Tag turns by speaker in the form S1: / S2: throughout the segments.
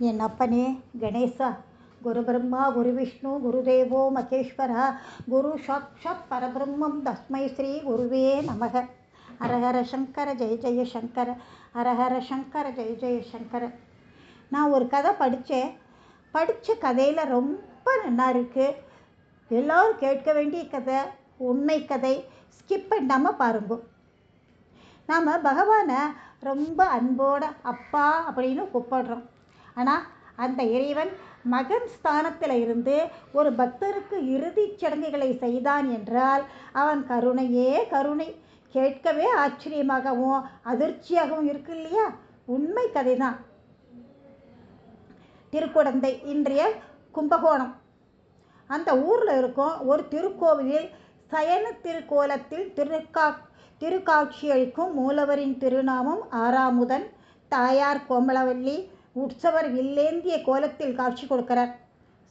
S1: என் அப்பனே கணேசா, குரு பிரம்மா குரு விஷ்ணு குருதேவோ மகேஸ்வரா, குரு சாக்ஷாத் பரபிரம்மம் தஸ்மை ஸ்ரீ குருவே நமக. ஹரஹர சங்கர ஜெய ஜெய சங்கர, ஹரஹர சங்கர ஜெய ஜெய சங்கர. நான் ஒரு கதை படித்தேன். படித்த கதையில் ரொம்ப நல்லா இருக்குது. எல்லோரும் கேட்க வேண்டிய கதை, உண்மை கதை. ஸ்கிப் பண்ணாமல் பாருங்க. நாம் பகவானை ரொம்ப அன்போட அப்பா அப்படின்னு கூப்பிடுறோம். ஆனால் அந்த இறைவன் மகன் ஸ்தானத்தில் இருந்து ஒரு பக்தருக்கு இறுதிச் சடங்குகளை செய்தான் என்றால் அவன் கருணையே கருணை. கேட்கவே ஆச்சரியமாகவும் அதிர்ச்சியாகவும் இருக்கு இல்லையா? உண்மை கதை தான். திருக்குடந்தை, இன்றைய கும்பகோணம். அந்த ஊரில் இருக்கும் ஒரு திருக்கோவிலில் சயன திருக்கோலத்தில் திருக்காட்சியளிக்கும் மூலவரின் திருநாமம் ஆறாமுதன். தாயார் கோமலவல்லி. உற்சவர் வில்லேந்திய கோலத்தில் காட்சி கொடுக்கிறார்.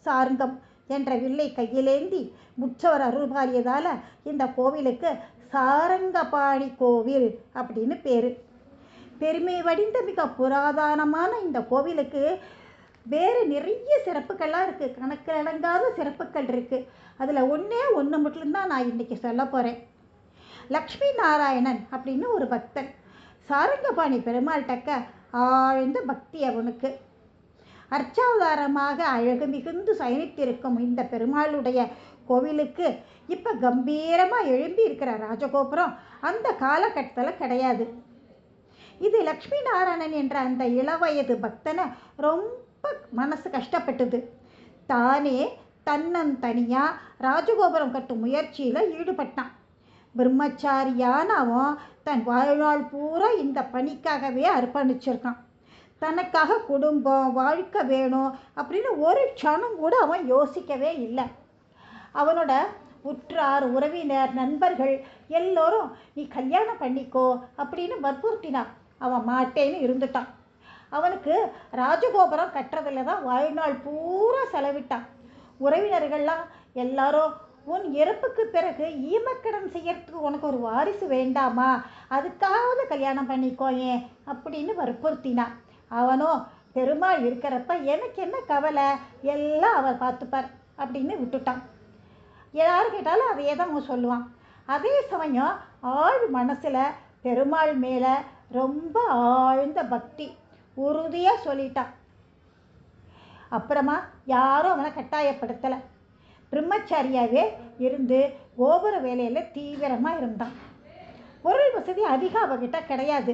S1: சார்ங்கம் என்ற வில்லை கையிலேந்தி உற்சவர் அருள்பாலியதால் இந்த கோவிலுக்கு சாரங்கபாணி கோவில் அப்படின்னு பேர். பெருமை வடிந்த மிக புராதனமான இந்த கோவிலுக்கு வேறு நிறைய சிறப்புகள்லாம் இருக்குது. கணக்கில் அடங்காத சிறப்புகள் இருக்குது. அதில் ஒன்று மட்டும்தான் நான் இன்றைக்கி சொல்ல போகிறேன். லக்ஷ்மி நாராயணன் அப்படின்னு ஒரு பக்தன். சாரங்கபாணி பெருமாள்கிட்ட ஆழ்ந்த பக்தி அவனுக்கு. அர்ச்சாவதாரமாக அழகு மிகுந்து சயனித்திருக்கும் இந்த பெருமாளுடைய கோவிலுக்கு இப்போ கம்பீரமாக எழும்பி இருக்கிற ராஜகோபுரம் அந்த காலகட்டத்தில் கிடையாது. இது லக்ஷ்மி நாராயணன் என்ற அந்த இளவயது பக்தனை ரொம்ப மனசு கஷ்டப்பட்டது. தானே தன்னந்தனியாக ராஜகோபுரம் கட்டும் முயற்சியில் ஈடுபட்டான். பிரம்மச்சாரியான அவன் தன் வாழ்நாள் பூரா இந்த பணிக்காகவே அர்ப்பணிச்சிருக்கான். தனக்காக குடும்பம் வாழ்க்கை வேணும் அப்படின்னு ஒரு க்ஷணம் கூட அவன் யோசிக்கவே இல்லை. அவனோட உற்றார் உறவினர் நண்பர்கள் எல்லோரும் நீ கல்யாணம் பண்ணிக்கோ அப்படின்னு வற்புறுத்தினான். அவன் மாட்டேன்னு இருந்துட்டான். அவனுக்கு ராஜகோபுரம் கட்டுறதுல தான் வாழ்நாள் பூரா செலவிட்டான். உறவினர்கள்லாம் எல்லாரும் உன் இறப்புக்கு பிறகு ஈமக்கடன் செய்யறதுக்கு உனக்கு ஒரு வாரிசு வேண்டாமா, அதுக்காவது கல்யாணம் பண்ணிக்கோயேன் அப்படின்னு வற்புறுத்தினான். அவனோ பெருமாள் இருக்கிறப்ப எனக்கு என்ன கவலை, எல்லாம் அவர் பார்த்துப்பார் அப்படின்னு விட்டுட்டான். யாரு கேட்டாலும் அதையே தான் அவன் சொல்லுவான். அதே சமயம் ஆழ் மனசில் பெருமாள் மேலே ரொம்ப ஆழ்ந்த பக்தி உறுதியாக சொல்லிட்டான். அப்புறமா யாரும் அவனை கட்டாயப்படுத்தலை. பிரம்மச்சாரியாகவே இருந்து கோபுர வேலையில் தீவிரமாக இருந்தான். பொருள் வசதி அதிகம் அவகிட்ட கிடையாது.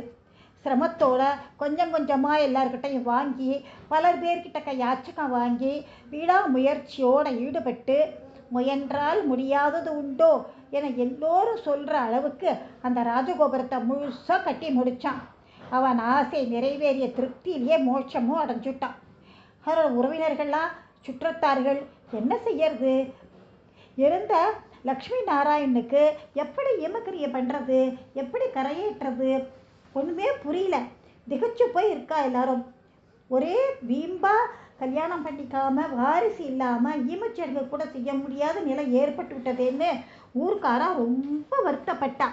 S1: சிரமத்தோட கொஞ்சம் கொஞ்சமாக எல்லார்கிட்டையும் வாங்கி பலர் பேர்கிட்ட யாச்சகம் வாங்கி விடாமுயற்சியோடு ஈடுபட்டு முயன்றால் முடியாதது உண்டோ என எல்லோரும் சொல்கிற அளவுக்கு அந்த ராஜகோபுரத்தை முழுசாக கட்டி முடித்தான். அவன் ஆசை நிறைவேறிய திருப்தியிலேயே மோட்சமும் அடைஞ்சுட்டான். அவரோட உறவினர்கள்லாம் சுற்றத்தார்கள் என்ன செய்யறது? இருந்த லக்ஷ்மி நாராயணனுக்கு எப்படி ஈமக்கிரியை பண்ணுறது, எப்படி கரையேற்றுறது ஒன்றுமே புரியல. திகச்சு போய் இருக்கா எல்லாரும். ஒரே வீம்பா கல்யாணம் பண்ணிக்காம வாரிசு இல்லாமல் ஈமச்சடங்கு கூட செய்ய முடியாத நிலை ஏற்பட்டு விட்டதுன்னு ஊர்க்காரா ரொம்ப வருத்தப்பட்டா.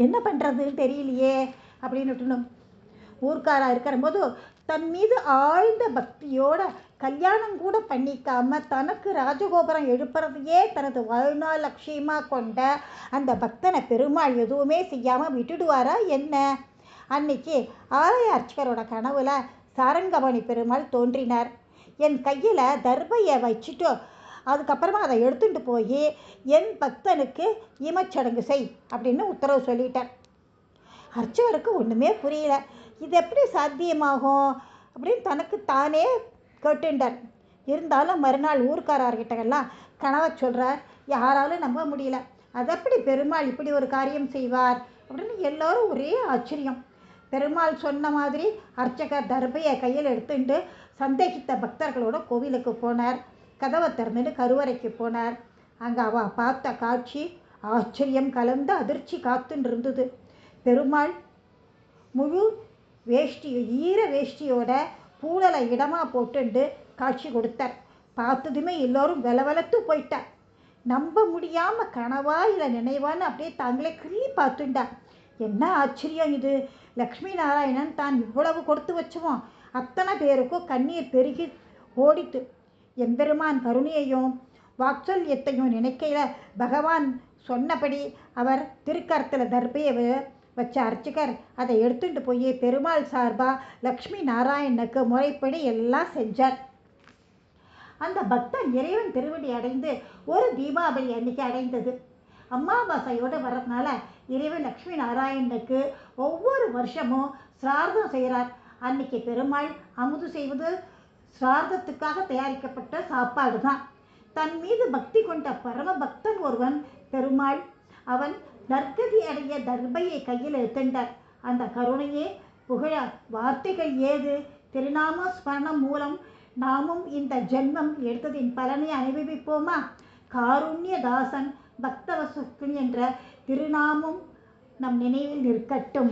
S1: என்ன பண்ணுறதுன்னு தெரியலையே அப்படின்னு ஊர்க்காரா இருக்கிற போது தன் மீது ஆழ்ந்த பக்தியோட கல்யாணம் கூட பண்ணிக்காம தனக்கு ராஜகோபுரம் எழுப்புறதையே தனது வாழ்நாள் லட்சியமாக கொண்ட அந்த பக்தனை பெருமாள் எதுவுமே செய்யாமல் விட்டுடுவாரா என்ன? அன்னைக்கு ஆலய அர்ச்சகரோட கனவுல சாரங்கபாணி பெருமாள் தோன்றினார். என் கையில் தர்பையை வச்சுட்டு அதுக்கப்புறமா அதை எடுத்துட்டு போய் என் பக்தனுக்கு ஈமச்சடங்கு செய் அப்படின்னு உத்தரவு சொல்லிட்டார். அர்ச்சகருக்கு ஒன்றுமே புரியல. இது எப்படி சாத்தியமாகும் அப்படின்னு தனக்கு தானே கேட்டுண்டார். இருந்தாலும் மறுநாள் ஊர்க்காரர்கிட்டெல்லாம் கனவை சொல்கிறார். யாராலும் நம்ப முடியல. அதெப்படி பெருமாள் இப்படி ஒரு காரியம் செய்வார் அப்படின்னு எல்லோரும் ஒரே ஆச்சரியம். பெருமாள் சொன்ன மாதிரி அர்ச்சகர் தர்பையை கையில் எடுத்துட்டு சந்தேகித்த பக்தர்களோட கோவிலுக்கு போனார். கதவை திறந்துட்டு கருவறைக்கு போனார். அங்கே அவள் பார்த்த காட்சி ஆச்சரியம் கலந்த அதிர்ச்சி காத்துன்னு இருந்தது. பெருமாள் முழு ஈர வேஷ்டியோட பூடலை இடமா போட்டுண்டு காட்சி கொடுத்தார். பார்த்ததுமே எல்லோரும் வெலவெலத்து போயிட்டார். நம்ப முடியாமல் கனவா இல்லை நினைவான்னு அப்படியே தாங்களே கிள்ளி பார்த்துட்டார். என்ன ஆச்சரியம் இது! லக்ஷ்மி நாராயணன் தான் இவ்வளவு கொடுத்து வச்சுவோம் அத்தனை பேருக்கும் கண்ணீர் பெருகி ஓடித்து. எம்பெருமான் கருணையையும் வாத்சல்யத்தையும் நினைக்கையில பகவான் சொன்னபடி அவர் திருக்கரத்தில் தர்பையை வச்ச அர்ச்சகர் அதை எடுத்துட்டு போய் பெருமாள் சார்பா லக்ஷ்மி நாராயணனுக்கு முறைப்படி எல்லாம் செஞ்சார். அந்த பக்தன் இறைவன் திருவடி அடைந்து ஒரு தீபாவளி அன்னைக்கு அடைந்தது. அமாவாசையோடு வர்றதுனால இறைவன் லக்ஷ்மி நாராயணனுக்கு ஒவ்வொரு வருஷமும் சிரார்த்தம் செய்கிறார். அன்னைக்கு பெருமாள் அமுது செய்வது சிரார்த்தத்துக்காக தயாரிக்கப்பட்ட சாப்பாடு தான். தன் மீது பக்தி கொண்ட பரம பக்தன் ஒருவன் பெருமாள் அவன் நற்கதி அடைய தர்பையை கையில் எடுத்துட்டார். அந்த கருணையே புகழ வார்த்தைகள் ஏது. திருநாம ஸ்மரணம் மூலம் நாமும் இந்த ஜென்மம் எடுத்ததின் பலனை அனுபவிப்போமா? காருண்யதாசன் பக்தவசுக்கின் என்ற திருநாமம் நம் நினைவில் நிற்கட்டும்.